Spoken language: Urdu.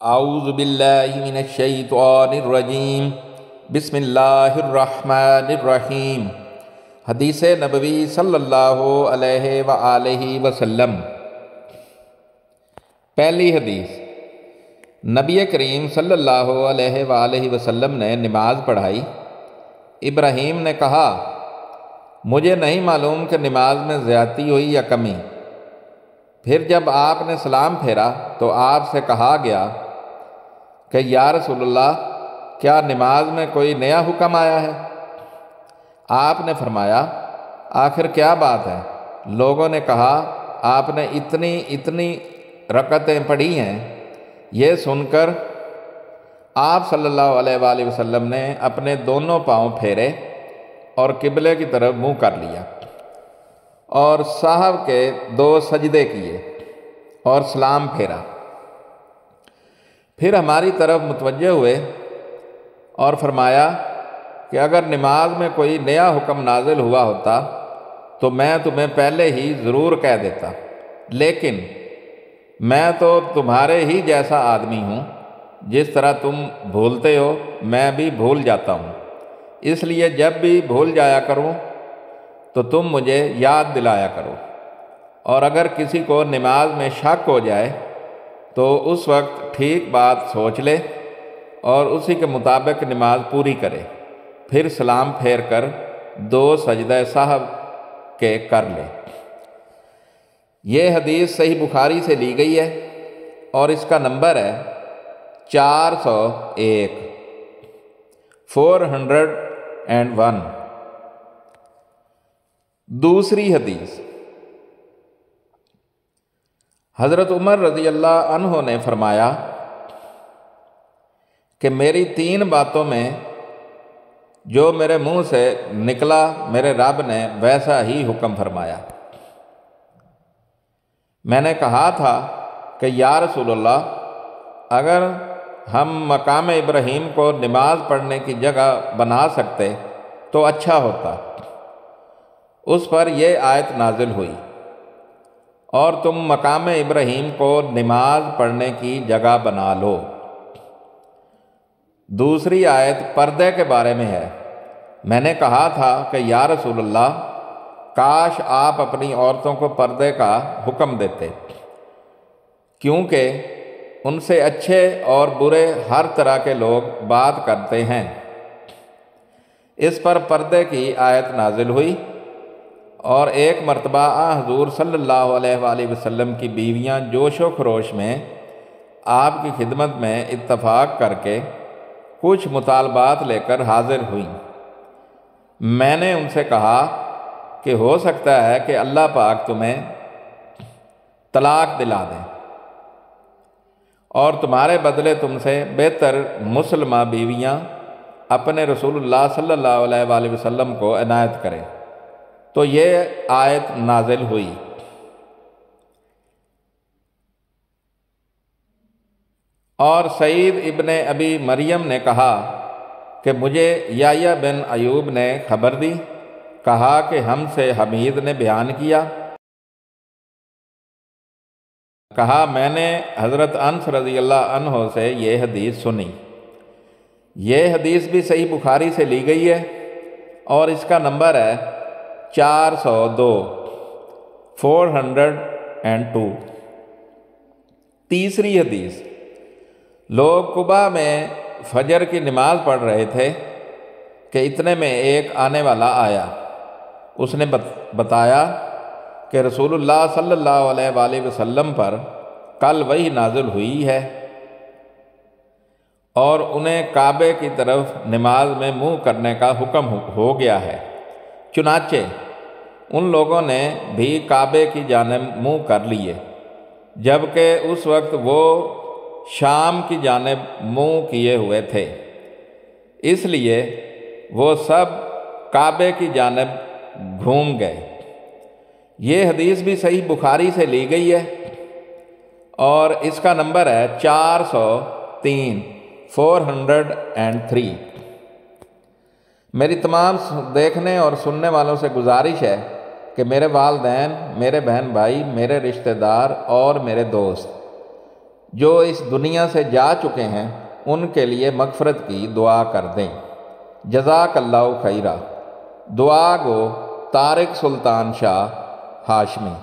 اعوذ باللہ من الشیطان الرجیم بسم اللہ الرحمن الرحیم۔ حدیث نبوی صلی اللہ علیہ وآلہ وسلم۔ پہلی حدیث، نبی کریم صلی اللہ علیہ وآلہ وسلم نے نماز پڑھائی۔ ابراہیم نے کہا، مجھے نہیں معلوم کہ نماز میں زیادتی ہوئی یا کمی۔ پھر جب آپ نے سلام پھیرا تو آپ سے کہا گیا کہ یا رسول اللہ، کیا نماز میں کوئی نیا حکم آیا ہے؟ آپ نے فرمایا، آخر کیا بات ہے؟ لوگوں نے کہا، آپ نے اتنی رکعتیں پڑھی ہیں۔ یہ سن کر آپ صلی اللہ علیہ وآلہ وسلم نے اپنے دونوں پاؤں پھیرے اور قبلے کی طرف منہ کر لیا اور سہو کے 2 سجدے کیے اور سلام پھیرا۔ پھر ہماری طرف متوجہ ہوئے اور فرمایا کہ اگر نماز میں کوئی نیا حکم نازل ہوا ہوتا تو میں تمہیں پہلے ہی ضرور کہہ دیتا، لیکن میں تو تمہارے ہی جیسا آدمی ہوں، جس طرح تم بھولتے ہو میں بھی بھول جاتا ہوں، اس لیے جب بھی بھول جایا کروں تو تم مجھے یاد دلایا کرو، اور اگر کسی کو نماز میں شک ہو جائے تو اس وقت ٹھیک بات سوچ لے اور اسی کے مطابق نماز پوری کرے، پھر سلام پھیر کر 2 سجدہ سہو کے کر لے۔ یہ حدیث صحیح بخاری سے لی گئی ہے اور اس کا نمبر ہے 401 401۔ دوسری حدیث، حضرت عمر رضی اللہ عنہ نے فرمایا کہ میری 3 باتوں میں جو میرے منہ سے نکلا میرے رب نے ویسا ہی حکم فرمایا۔ میں نے کہا تھا کہ یا رسول اللہ، اگر ہم مقام ابراہیم کو نماز پڑھنے کی جگہ بنا سکتے تو اچھا ہوتا۔ اس پر یہ آیت نازل ہوئی، اور تم مقام ابراہیم کو نماز پڑھنے کی جگہ بنا لو۔ دوسری آیت پردے کے بارے میں ہے۔ میں نے کہا تھا کہ یا رسول اللہ، کاش آپ اپنی عورتوں کو پردے کا حکم دیتے، کیونکہ ان سے اچھے اور برے ہر طرح کے لوگ بات کرتے ہیں۔ اس پر پردے کی آیت نازل ہوئی، اور ایک مرتبہ حضور صلی اللہ علیہ وآلہ وسلم کی بیویاں جوش و خروش میں آپ کی خدمت میں اتفاق کر کے کچھ مطالبات لے کر حاضر ہوئیں۔ میں نے ان سے کہا کہ ہو سکتا ہے کہ اللہ پاک تمہیں طلاق دلا دیں اور تمہارے بدلے تم سے بہتر مسلمہ بیویاں اپنے رسول اللہ صلی اللہ علیہ وآلہ وسلم کو عنایت کریں۔ تو یہ آیت نازل ہوئی۔ اور سعید ابن ابی مریم نے کہا کہ مجھے یحییٰ بن ایوب نے خبر دی، کہا کہ ہم سے حمید نے بیان کیا، کہا میں نے حضرت انس رضی اللہ عنہ سے یہ حدیث سنی۔ یہ حدیث بھی صحیح بخاری سے لی گئی ہے اور اس کا نمبر ہے 402 402۔ تیسری حدیث، لوگ قباء میں فجر کی نماز پڑھ رہے تھے کہ اتنے میں ایک آنے والا آیا۔ اس نے بتایا کہ رسول اللہ صلی اللہ علیہ وآلہ وسلم پر کل وحی نازل ہوئی ہے اور انہیں کعبے کی طرف نماز میں منہ کرنے کا حکم ہو گیا ہے۔ چنانچہ ان لوگوں نے بھی کعبے کی جانب منہ کر لیے، جبکہ اس وقت وہ شام کی جانب منہ کیے ہوئے تھے، اس لیے وہ سب کعبے کی جانب گھوم گئے۔ یہ حدیث بھی صحیح بخاری سے لی گئی ہے اور اس کا نمبر ہے 403 403۔ میری تمام دیکھنے اور سننے والوں سے گزارش ہے کہ میرے والدین، میرے بہن بھائی، میرے رشتہ دار اور میرے دوست جو اس دنیا سے جا چکے ہیں ان کے لیے مغفرت کی دعا کر دیں۔ جزاک اللہ خیرہ۔ دعا گو طارق سلطان شاہ ہاشمی۔